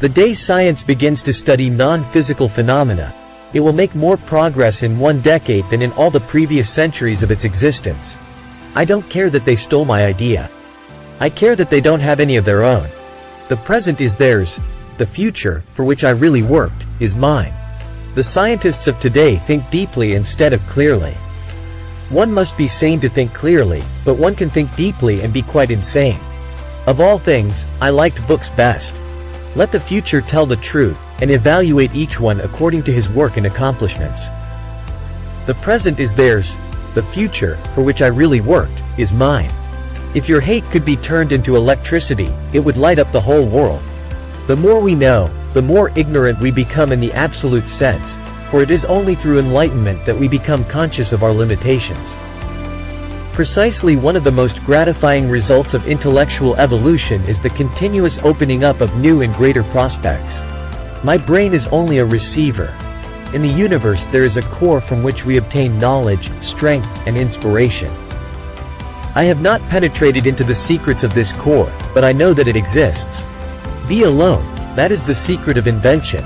The day science begins to study non-physical phenomena, it will make more progress in 1 decade than in all the previous centuries of its existence. I don't care that they stole my idea. I care that they don't have any of their own. The present is theirs. The future, for which I really worked, is mine. The scientists of today think deeply instead of clearly. One must be sane to think clearly, but one can think deeply and be quite insane. Of all things, I liked books best. Let the future tell the truth, and evaluate each one according to his work and accomplishments. The present is theirs. The future, for which I really worked, is mine. If your hate could be turned into electricity, it would light up the whole world. The more we know, the more ignorant we become in the absolute sense, for it is only through enlightenment that we become conscious of our limitations. Precisely one of the most gratifying results of intellectual evolution is the continuous opening up of new and greater prospects. My brain is only a receiver. In the universe there is a core from which we obtain knowledge, strength, and inspiration. I have not penetrated into the secrets of this core, but I know that it exists. Be alone, that is the secret of invention.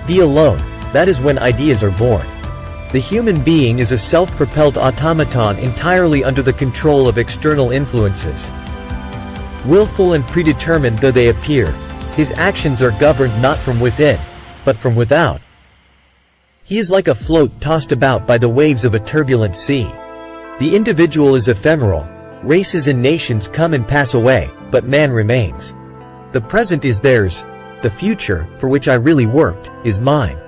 Be alone, that is when ideas are born. The human being is a self-propelled automaton entirely under the control of external influences. Willful and predetermined though they appear, his actions are governed not from within, but from without. He is like a float tossed about by the waves of a turbulent sea. The individual is ephemeral. Races and nations come and pass away, but man remains. The present is theirs. The future, for which I really worked, is mine.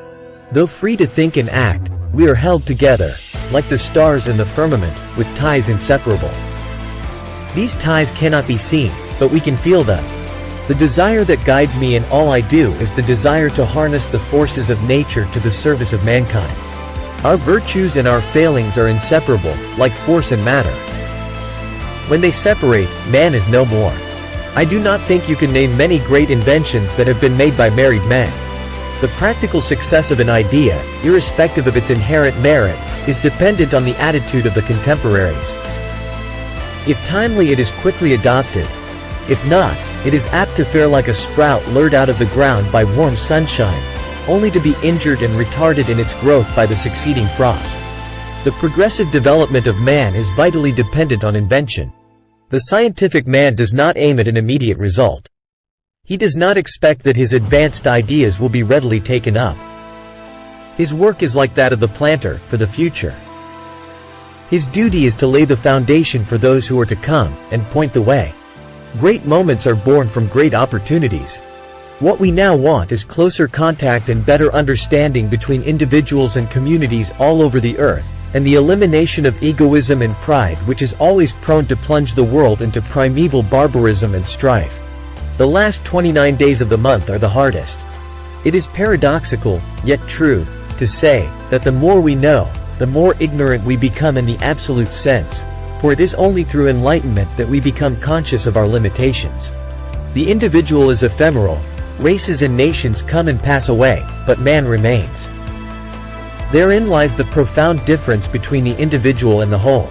Though free to think and act, we are held together, like the stars in the firmament, with ties inseparable. These ties cannot be seen, but we can feel them. The desire that guides me in all I do is the desire to harness the forces of nature to the service of mankind. Our virtues and our failings are inseparable, like force and matter. When they separate, man is no more. I do not think you can name many great inventions that have been made by married men. The practical success of an idea, irrespective of its inherent merit, is dependent on the attitude of the contemporaries. If timely, it is quickly adopted. If not, it is apt to fare like a sprout lured out of the ground by warm sunshine, only to be injured and retarded in its growth by the succeeding frost. The progressive development of man is vitally dependent on invention. The scientific man does not aim at an immediate result. He does not expect that his advanced ideas will be readily taken up. His work is like that of the planter, for the future. His duty is to lay the foundation for those who are to come, and point the way. Great moments are born from great opportunities. What we now want is closer contact and better understanding between individuals and communities all over the earth, and the elimination of egoism and pride, which is always prone to plunge the world into primeval barbarism and strife. The last 29 days of the month are the hardest. It is paradoxical, yet true, to say that the more we know, the more ignorant we become in the absolute sense, for it is only through enlightenment that we become conscious of our limitations. The individual is ephemeral. Races and nations come and pass away, but man remains. Therein lies the profound difference between the individual and the whole.